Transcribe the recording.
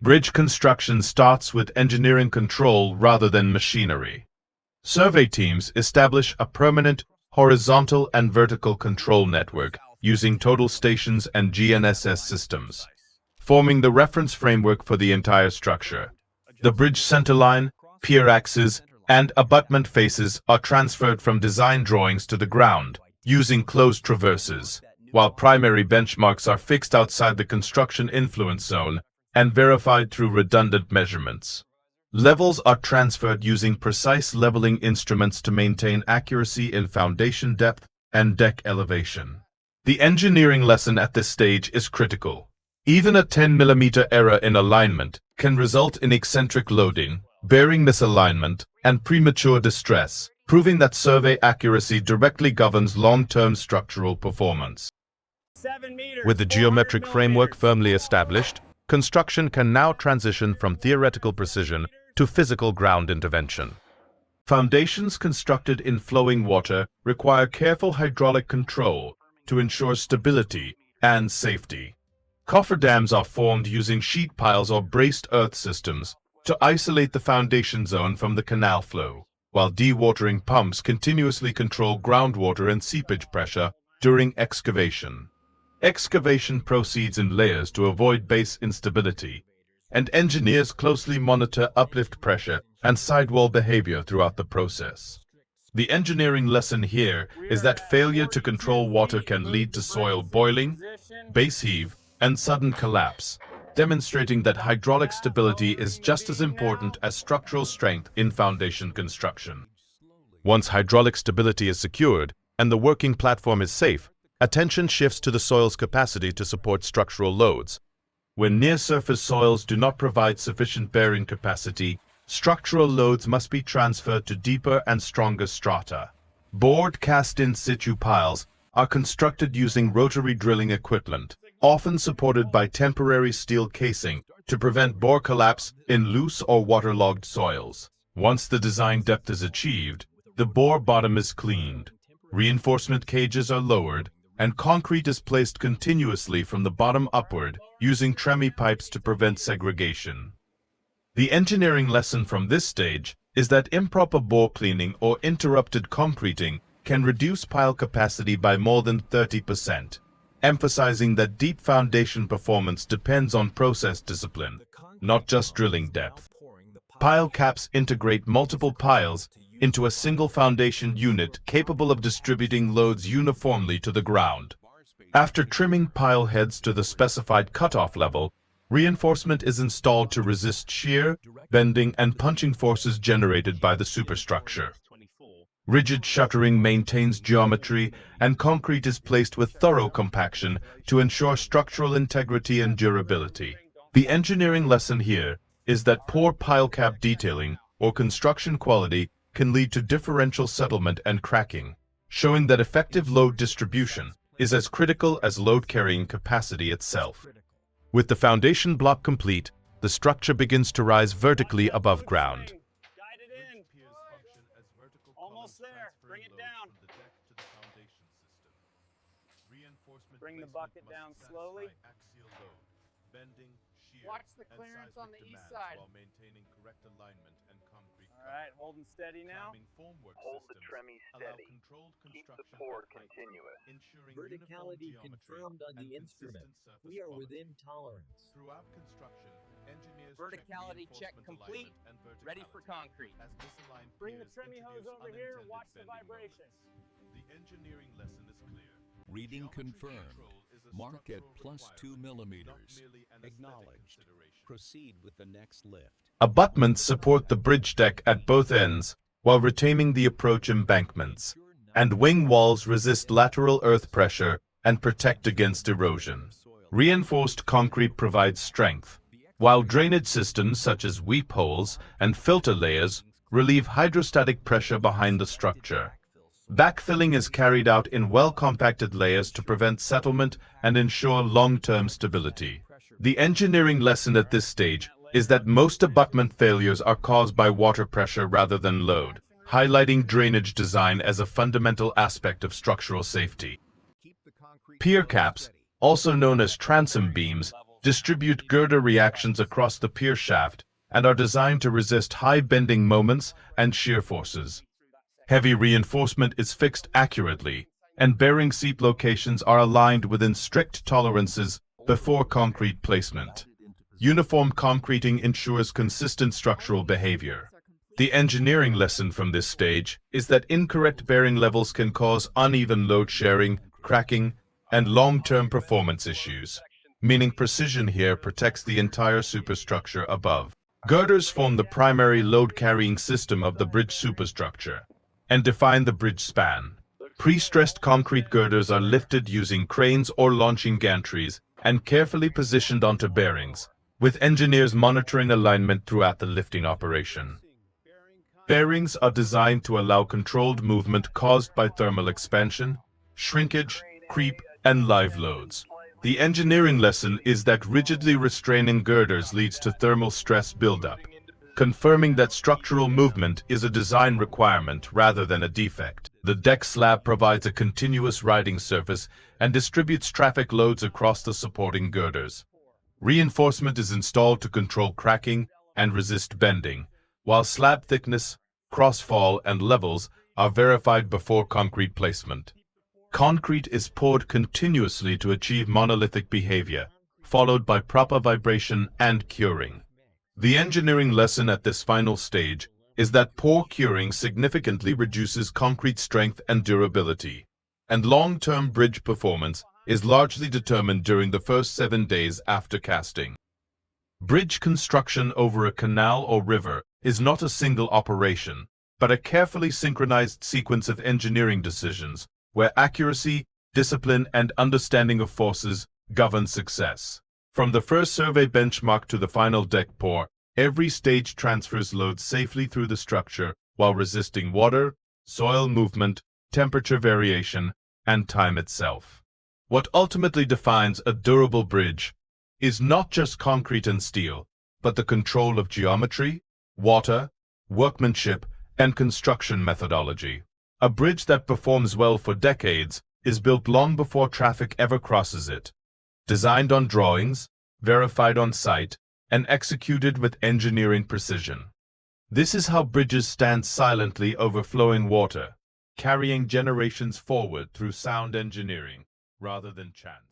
Bridge construction starts with engineering control rather than machinery. Survey teams establish a permanent horizontal and vertical control network using total stations and GNSS systems, forming the reference framework for the entire structure. The bridge centerline, pier axes, and abutment faces are transferred from design drawings to the ground using closed traverses, while primary benchmarks are fixed outside the construction influence zone and verified through redundant measurements. Levels are transferred using precise leveling instruments to maintain accuracy in foundation depth and deck elevation. The engineering lesson at this stage is critical. Even a 10 mm error in alignment can result in eccentric loading, bearing misalignment, and premature distress, proving that survey accuracy directly governs long-term structural performance. With the geometric framework firmly established, construction can now transition from theoretical precision to physical ground intervention. Foundations constructed in flowing water require careful hydraulic control to ensure stability and safety. Cofferdams are formed using sheet piles or braced earth systems to isolate the foundation zone from the canal flow, while dewatering pumps continuously control groundwater and seepage pressure during excavation. Excavation proceeds in layers to avoid base instability, and engineers closely monitor uplift pressure and sidewall behavior throughout the process. The engineering lesson here is that failure to control water can lead to soil boiling, base heave, and sudden collapse, demonstrating that hydraulic stability is just as important as structural strength in foundation construction. Once hydraulic stability is secured and the working platform is safe, attention shifts to the soil's capacity to support structural loads. When near-surface soils do not provide sufficient bearing capacity, structural loads must be transferred to deeper and stronger strata. Bored cast-in-situ piles are constructed using rotary drilling equipment, often supported by temporary steel casing to prevent bore collapse in loose or waterlogged soils. Once the design depth is achieved, the bore bottom is cleaned, reinforcement cages are lowered, and concrete is placed continuously from the bottom upward using tremie pipes to prevent segregation. The engineering lesson from this stage is that improper bore cleaning or interrupted concreting can reduce pile capacity by more than 30%, emphasizing that deep foundation performance depends on process discipline, not just drilling depth. Pile caps integrate multiple piles into a single foundation unit capable of distributing loads uniformly to the ground. After trimming pile heads to the specified cutoff level, reinforcement is installed to resist shear, bending, and punching forces generated by the superstructure. Rigid shuttering maintains geometry, and concrete is placed with thorough compaction to ensure structural integrity and durability. The engineering lesson here is that poor pile cap detailing or construction quality can lead to differential settlement and cracking, showing that effective load distribution is as critical as load-carrying capacity itself. With the foundation block complete, the structure begins to rise vertically above ground. Almost there. Bring it down. Bring the bucket down slowly. Watch the clearance on the east side. All right, holding steady now. Hold the tremie steady. Keep the pour continuous. Verticality confirmed on the instrument. We are within tolerance. Verticality check complete. Ready for concrete. Bring the tremie hose over here. Watch the vibrations. The engineering lesson is clear. Reading confirmed. Mark at +2 millimeters. Acknowledged. Proceed with the next lift. Abutments support the bridge deck at both ends while retaining the approach embankments, and wing walls resist lateral earth pressure and protect against erosion. Reinforced concrete provides strength, while drainage systems such as weep holes and filter layers relieve hydrostatic pressure behind the structure. Backfilling is carried out in well-compacted layers to prevent settlement and ensure long-term stability. The engineering lesson at this stage is that most abutment failures are caused by water pressure rather than load, highlighting drainage design as a fundamental aspect of structural safety. Pier caps, also known as transom beams, distribute girder reactions across the pier shaft and are designed to resist high bending moments and shear forces. Heavy reinforcement is fixed accurately, and bearing seat locations are aligned within strict tolerances before concrete placement. Uniform concreting ensures consistent structural behavior. The engineering lesson from this stage is that incorrect bearing levels can cause uneven load sharing, cracking, and long-term performance issues, meaning precision here protects the entire superstructure above. Girders form the primary load-carrying system of the bridge superstructure and define the bridge span. Pre-stressed concrete girders are lifted using cranes or launching gantries and carefully positioned onto bearings, with engineers monitoring alignment throughout the lifting operation. Bearings are designed to allow controlled movement caused by thermal expansion, shrinkage, creep, and live loads. The engineering lesson is that rigidly restraining girders leads to thermal stress buildup, confirming that structural movement is a design requirement rather than a defect. The deck slab provides a continuous riding surface and distributes traffic loads across the supporting girders. Reinforcement is installed to control cracking and resist bending, while slab thickness, crossfall, and levels are verified before concrete placement. Concrete is poured continuously to achieve monolithic behavior, followed by proper vibration and curing. The engineering lesson at this final stage is that poor curing significantly reduces concrete strength and durability, and long-term bridge performance is largely determined during the first 7 days after casting. Bridge construction over a canal or river is not a single operation, but a carefully synchronized sequence of engineering decisions where accuracy, discipline, and understanding of forces govern success. From the first survey benchmark to the final deck pour, every stage transfers loads safely through the structure while resisting water, soil movement, temperature variation, and time itself. What ultimately defines a durable bridge is not just concrete and steel, but the control of geometry, water, workmanship, and construction methodology. A bridge that performs well for decades is built long before traffic ever crosses it, designed on drawings, verified on site, and executed with engineering precision. This is how bridges stand silently over flowing water, carrying generations forward through sound engineering rather than chance.